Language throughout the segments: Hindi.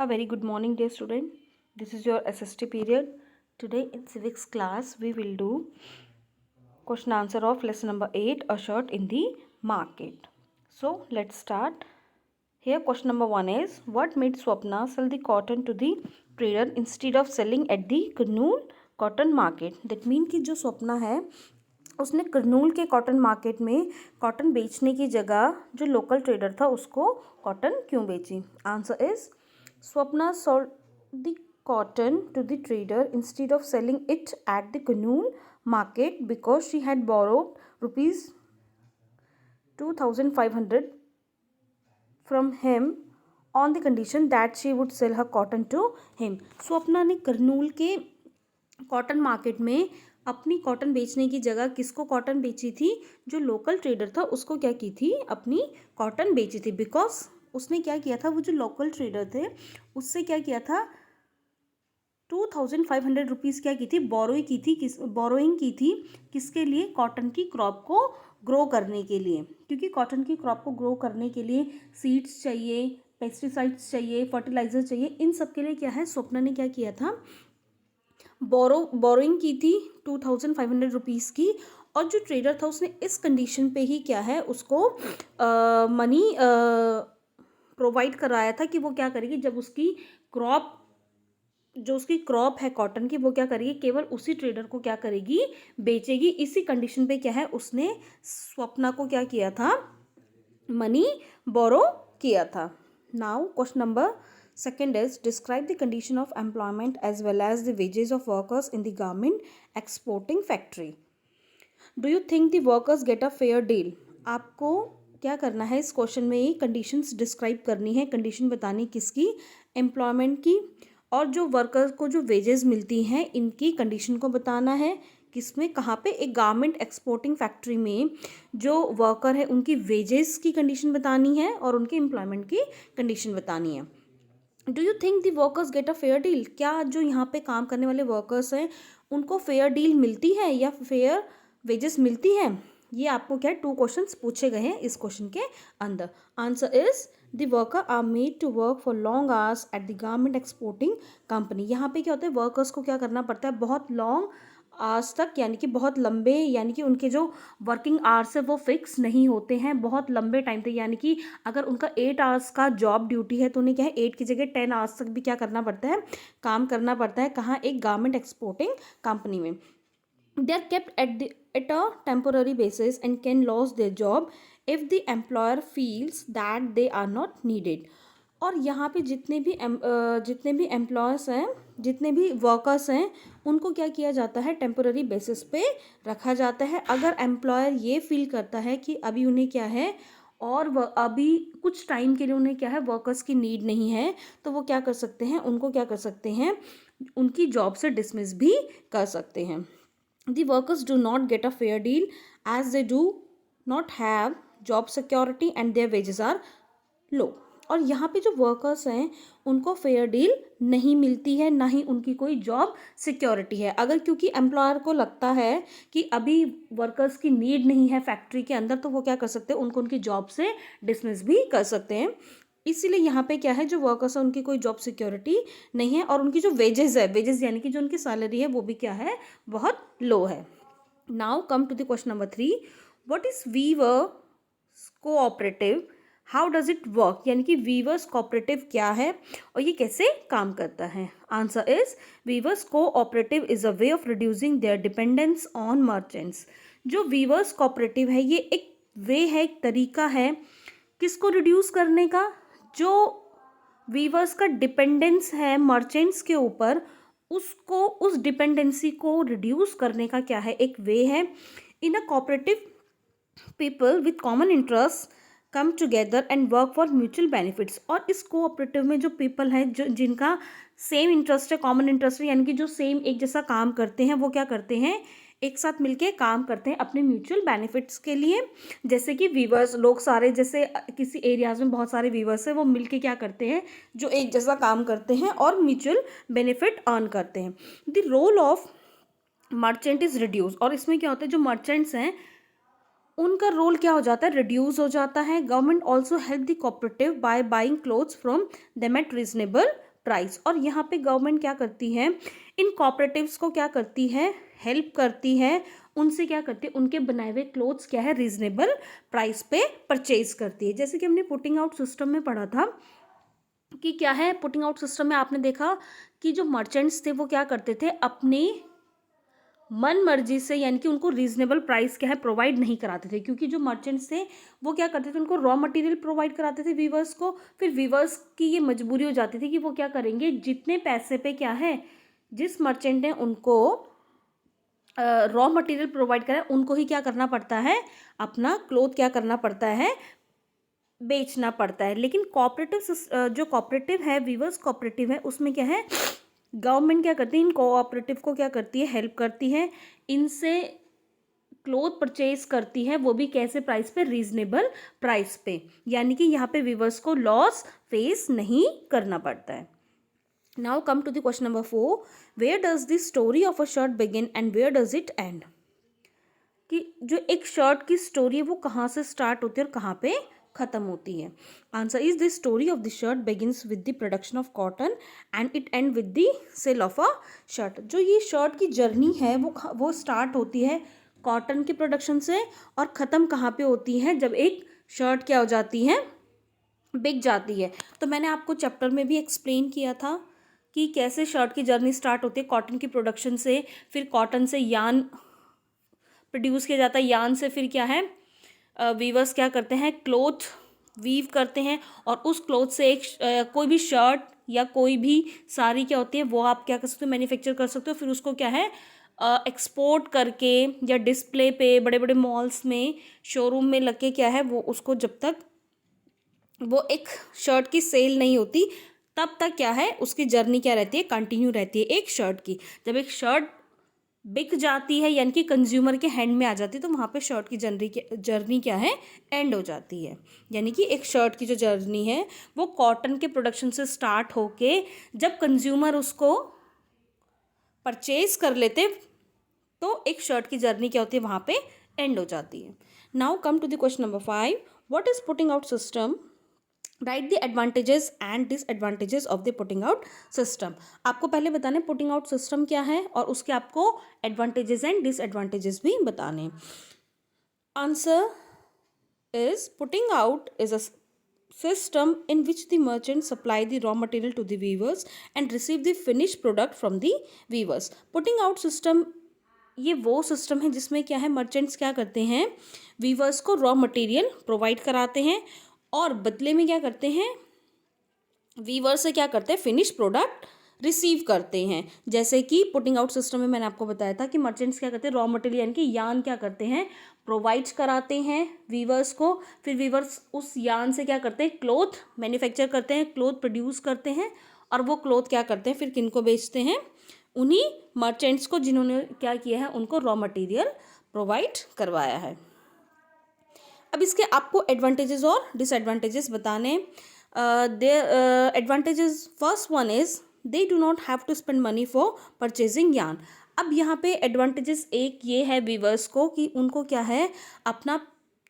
A very good morning, dear student. This is your SST period. Today in civics class, we will do question answer of lesson number 8, a shirt in the market. So let's start. Here question number 1 is, what made Swapna sell the cotton to the trader instead of selling at the Kurnool cotton market? That means कि जो स्वप्ना है उसने करनूल के कॉटन मार्केट में कॉटन बेचने की जगह जो लोकल ट्रेडर था उसको कॉटन क्यों बेची? Answer is Swapna sold the cotton to the trader instead of selling it at the Kurnool market because she had borrowed rupees 2,500 from him on the condition that she would sell her cotton to him. Swapna ने करनूल के कॉटन मार्केट में अपनी कॉटन बेचने की जगह किसको कॉटन बेची थी? जो लोकल ट्रेडर था उसको क्या की थी? अपनी कॉटन बेची थी। बिकॉज उसने क्या किया था, वो जो लोकल ट्रेडर थे उससे क्या किया था, 2,500 रुपीज़ क्या की थी? बोरोइंग की थी किसके लिए? कॉटन की क्रॉप को ग्रो करने के लिए। क्योंकि कॉटन की क्रॉप को ग्रो करने के लिए सीड्स चाहिए, पेस्टिसाइड्स चाहिए, फर्टिलाइजर चाहिए। इन सब के लिए क्या है, स्वप्ना ने क्या किया था? बोरोइंग की थी 2,500 रुपीज़ की। और जो ट्रेडर था उसने इस कंडीशन पे ही क्या है उसको मनी प्रोवाइड कराया था कि वो क्या करेगी, जब उसकी क्रॉप जो उसकी क्रॉप है कॉटन की वो क्या करेगी, केवल उसी ट्रेडर को क्या करेगी, बेचेगी। इसी कंडीशन पे क्या है उसने स्वप्ना को क्या किया था, मनी बोरो किया था। Now question number second is, describe the condition of employment as well as the wages of workers in the garment exporting factory. Do you think the workers get a fair deal? आपको क्या करना है इस क्वेश्चन में, ये कंडीशंस डिस्क्राइब करनी है। कंडीशन बतानी किसकी? एम्प्लॉयमेंट की। और जो वर्कर्स को जो वेजेस मिलती हैं इनकी कंडीशन को बताना है। किसमें, कहाँ पे? एक गारमेंट एक्सपोर्टिंग फैक्ट्री में जो वर्कर है उनकी वेजेस की कंडीशन बतानी है और उनकी एम्प्लॉयमेंट की कंडीशन बतानी है। Do you think the workers get a fair deal? क्या जो यहाँ पे काम करने वाले वर्कर्स हैं उनको फेयर डील मिलती है या फेयर वेजेस मिलती है? ये आपको क्या है, 2 क्वेश्चंस पूछे गए हैं इस क्वेश्चन के अंदर। Answer is the worker are made to work for long hours at the garment exporting company. यहाँ पे क्या होता है, वर्कर्स को क्या करना पड़ता है, बहुत लॉन्ग आवर्स तक, यानी कि बहुत लंबे, यानी कि उनके जो वर्किंग आवर्स है वो फिक्स नहीं होते हैं, बहुत लंबे टाइम तक। यानी कि अगर उनका 8 आवर्स का जॉब ड्यूटी है तो उन्हें क्या है 8 की जगह 10 आवर्स तक भी क्या करना पड़ता है, काम करना पड़ता है। कहाँ? एक गारमेंट एक्सपोर्टिंग कंपनी में। They are kept at a temporary basis and can lose their job if the employer feels that they are not needed. और यहाँ पे जितने भी एम्प्लॉयर्स हैं, जितने भी वर्कर्स हैं, उनको क्या किया जाता है, टेम्पोररी बेसिस पे रखा जाता है। अगर एम्प्लॉयर ये फील करता है कि अभी उन्हें क्या है, और अभी कुछ टाइम के लिए उन्हें क्या है, वर्कर्स की नीड नहीं है, तो वो क्या कर सकते हैं, उनको क्या कर सकते हैं, उनकी जॉब से डिसमिस भी कर सकते हैं। The workers do not get a fair deal as they do not have job security and their wages are low. और यहाँ पे जो वर्कर्स हैं उनको फेयर डील नहीं मिलती है, ना ही उनकी कोई जॉब सिक्योरिटी है। अगर क्योंकि एम्प्लॉयर को लगता है कि अभी वर्कर्स की नीड नहीं है फैक्ट्री के अंदर, तो वो क्या कर सकते हैं, उनको उनकी जॉब से डिसमिस भी कर सकते हैं। इसीलिए यहाँ पे क्या है, जो वर्कर्स है उनकी कोई जॉब सिक्योरिटी नहीं है और उनकी जो वेजेस है, वेजेस यानी कि जो उनकी सैलरी है वो भी क्या है, बहुत लो है। Now come to the question number 3, what is weaver cooperative, how does it work? यानी कि वीवर्स कोऑपरेटिव क्या है और ये कैसे काम करता है? Answer is weavers cooperative is a way of reducing their dependence on merchants. जो वीवर्स कोऑपरेटिव है ये एक वे है, एक तरीका है किसको रिड्यूस करने का, जो वीवर्स का डिपेंडेंस है मर्चेंट्स के ऊपर, उसको, उस डिपेंडेंसी को रिड्यूस करने का क्या है, एक वे है। In a cooperative people with common interest come together and work for mutual benefits. और इस कोऑपरेटिव में जो पीपल हैं, जो जिनका सेम इंटरेस्ट है, कॉमन इंटरेस्ट है, यानी कि जो सेम एक जैसा काम करते हैं, वो क्या करते हैं, एक साथ मिलके काम करते हैं अपने म्यूचुअल बेनिफिट्स के लिए। जैसे कि वीवर्स लोग सारे, जैसे किसी एरियाज में बहुत सारे वीवर्स हैं, वो मिलके क्या करते हैं, जो एक जैसा काम करते हैं और म्यूचुअल बेनिफिट अर्न करते हैं। The role of merchant is reduce. और इसमें क्या होता है, जो मर्चेंट्स हैं उनका रोल क्या हो जाता है, रिड्यूस हो जाता है। Government also help the cooperative by buying clothes from them at reasonable price. और यहाँ पे गवर्नमेंट क्या करती है, इन कोऑपरेटिव्स को क्या करती है, हेल्प करती है, उनसे क्या करती है, उनके बनाए हुए क्लोथ्स क्या है रीजनेबल प्राइस पे परचेज करती है। जैसे कि हमने पुटिंग आउट सिस्टम में पढ़ा था कि क्या है, पुटिंग आउट सिस्टम में आपने देखा कि जो मर्चेंट्स थे वो क्या करते थे, अपनी मन मर्जी से यानी कि उनको रीजनेबल प्राइस क्या है प्रोवाइड नहीं कराते थे, क्योंकि जो मर्चेंट्स थे वो क्या करते थे, उनको रॉ मटेरियल प्रोवाइड कराते थे वीवर्स को। फिर वीवर्स की ये मजबूरी हो जाती थी कि वो क्या करेंगे, जितने पैसे पे क्या है, जिस मर्चेंट ने उनको रॉ मटेरियल प्रोवाइड करा उनको ही क्या करना पड़ता है, अपना क्लोथ क्या करना पड़ता है, बेचना पड़ता है। लेकिन कोऑपरेटिव जो कोऑपरेटिव है, वीवर्स कोऑपरेटिव है, उसमें क्या है, गवर्नमेंट क्या करती है, इन कोऑपरेटिव को क्या करती है, हेल्प करती है, इनसे क्लोथ परचेज करती है, वो भी कैसे प्राइस पे, रीजनेबल प्राइस पे, यानी कि यहाँ पे वीवर्स को लॉस फेस नहीं करना पड़ता है। Now come to the question number 4, where does the story of a shirt begin and where does it end. कि जो एक शर्ट की स्टोरी है वो कहाँ से स्टार्ट होती है और कहाँ पे खत्म होती है। Answer is the story of the shirt begins with the production of cotton and it end with the sale of a shirt. जो ये शर्ट की जर्नी है वो स्टार्ट होती है कॉटन के प्रोडक्शन से, और ख़त्म कहाँ पे होती है, जब एक शर्ट क्या हो जाती है, बिक जाती है। तो मैंने आपको चैप्टर में भी एक्सप्लेन किया था कि कैसे शर्ट की जर्नी स्टार्ट होती है कॉटन की प्रोडक्शन से, फिर कॉटन से यान प्रोड्यूस किया जाता है, यान से फिर क्या है, वीवर्स क्या करते हैं, क्लोथ वीव करते हैं, और उस क्लोथ से एक कोई भी शर्ट या कोई भी साड़ी क्या होती है वो आप क्या कर सकते हो, मैन्युफैक्चर कर सकते हो। फिर उसको क्या है, एक्सपोर्ट करके या डिस्प्ले पे बड़े बड़े मॉल्स में, शोरूम में लग के क्या है, वो उसको जब तक वो एक शर्ट की सेल नहीं होती तब तक क्या है, उसकी जर्नी क्या रहती है, कंटिन्यू रहती है एक शर्ट की। जब एक शर्ट बिक जाती है यानी कि कंज्यूमर के हैंड में आ जाती है, तो वहाँ पे शर्ट की जर्नी क्या है, एंड हो जाती है। यानी कि एक शर्ट की जो जर्नी है वो कॉटन के प्रोडक्शन से स्टार्ट होके जब कंज्यूमर उसको परचेज कर लेते तो एक शर्ट की जर्नी क्या होती है, वहाँ पे एंड हो जाती है। Now come to the question number 5, what is putting out system, write the advantages and disadvantages of the putting out system. आपको पहले बताने पुटिंग आउट सिस्टम क्या है और उसके आपको एडवांटेजेस एंड डिसएडवांटेजेस भी बताने। Answer is putting out is a system in which the merchants supply the raw material to the weavers and receive the finished product from the weavers. Putting out system ये वो सिस्टम है जिसमें क्या है, मर्चेंट्स क्या करते हैं, वीवर्स को रॉ मटेरियल प्रोवाइड कराते हैं और बदले में क्या करते हैं, वीवर से क्या करते हैं, फिनिश प्रोडक्ट रिसीव करते हैं। जैसे कि पुटिंग आउट सिस्टम में मैंने आपको बताया था कि मर्चेंट्स क्या करते हैं, रॉ मटेरियल यानी कि यान क्या करते हैं, प्रोवाइड कराते हैं वीवर्स को। फिर वीवर्स उस यान से क्या करते हैं, क्लोथ मैन्युफैक्चर करते हैं, क्लोथ प्रोड्यूस करते हैं, और वो क्लोथ क्या करते हैं, फिर किन को बेचते हैं, उन्हीं मर्चेंट्स को जिन्होंने क्या किया है, उनको रॉ मटेरियल प्रोवाइड करवाया है। अब इसके आपको एडवांटेजेस और डिसएडवांटेजेस बताने। their advantages, first one is they do not have to spend money for purchasing yarn। अब यहाँ पे एडवांटेजेस एक ये है वीवर्स को कि उनको क्या है, अपना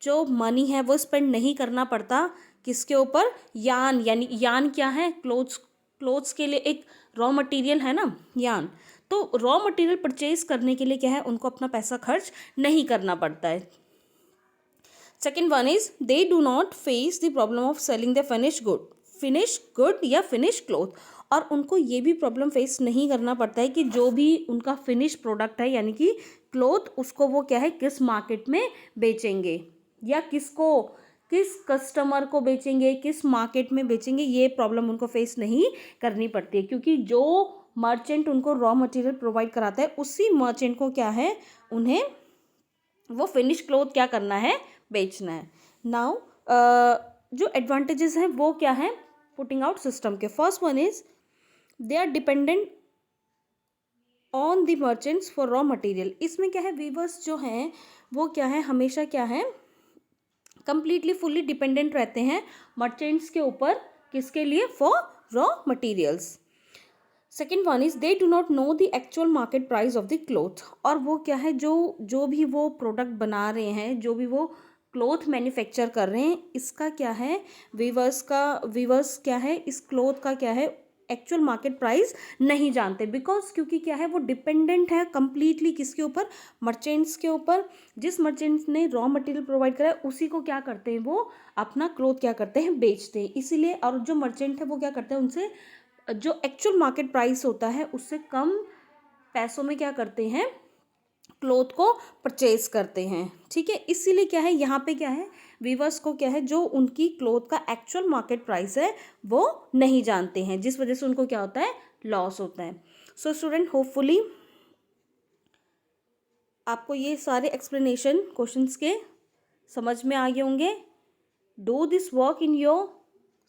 जो मनी है वो स्पेंड नहीं करना पड़ता किसके ऊपर, यान। यानी यान क्या है, क्लोथ्स के लिए एक रॉ मटेरियल है ना यान, तो रॉ मटेरियल परचेज करने के लिए क्या है, उनको अपना पैसा खर्च नहीं करना पड़ता है। Second one is they do not face the problem of selling the finish good या फिनिश क्लोथ। और उनको ये भी प्रॉब्लम फेस नहीं करना पड़ता है कि जो भी उनका फिनिश प्रोडक्ट है यानी कि क्लोथ, उसको वो क्या है, किस मार्केट में बेचेंगे या किस कस्टमर को बेचेंगे, किस मार्केट में बेचेंगे, ये प्रॉब्लम उनको फेस नहीं करनी पड़ती है, क्योंकि जो मर्चेंट उनको रॉ मटेरियल प्रोवाइड कराता है उसी मर्चेंट को क्या है, उन्हें वो फिनिश क्लोथ क्या करना है, बेचना है। नाउ जो एडवांटेजेस हैं वो क्या है पुटिंग आउट सिस्टम के, first one is they are dependent on the merchants for raw material. इसमें क्या है, वीवर्स जो हैं वो क्या है, हमेशा क्या है, कंप्लीटली फुल्ली डिपेंडेंट रहते हैं मर्चेंट्स के ऊपर, किसके लिए, for raw materials. Second one is they do not know the actual market price of the cloth. और वो क्या है, जो भी वो प्रोडक्ट बना रहे हैं, जो भी वो क्लोथ मैन्युफैक्चर कर रहे हैं, इसका क्या है, वीवर्स क्या है, इस क्लोथ का क्या है, एक्चुअल मार्केट प्राइस नहीं जानते, बिकॉज क्योंकि क्या है, वो डिपेंडेंट है कंप्लीटली किसके ऊपर, मर्चेंट्स के ऊपर। जिस मर्चेंट्स ने रॉ मटेरियल प्रोवाइड करा है उसी को क्या करते हैं, वो अपना क्लोथ क्या करते हैं, बेचते हैं। इसीलिए और जो मर्चेंट है वो क्या करते हैं, उनसे जो एक्चुअल मार्केट प्राइस होता है उससे कम पैसों में क्या करते हैं, क्लोथ को परचेज करते हैं। ठीक है, इसीलिए क्या है, यहाँ पे क्या है, वीवर्स को क्या है, जो उनकी क्लोथ का एक्चुअल मार्केट प्राइस है वो नहीं जानते हैं, जिस वजह से उनको क्या होता है, लॉस होता है। सो स्टूडेंट, होपफुली आपको ये सारे एक्सप्लेनेशन क्वेश्चंस के समझ में आ गए होंगे। Do this work in your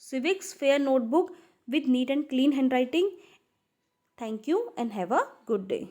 civics fair notebook with neat and clean handwriting. Thank you and have a good day.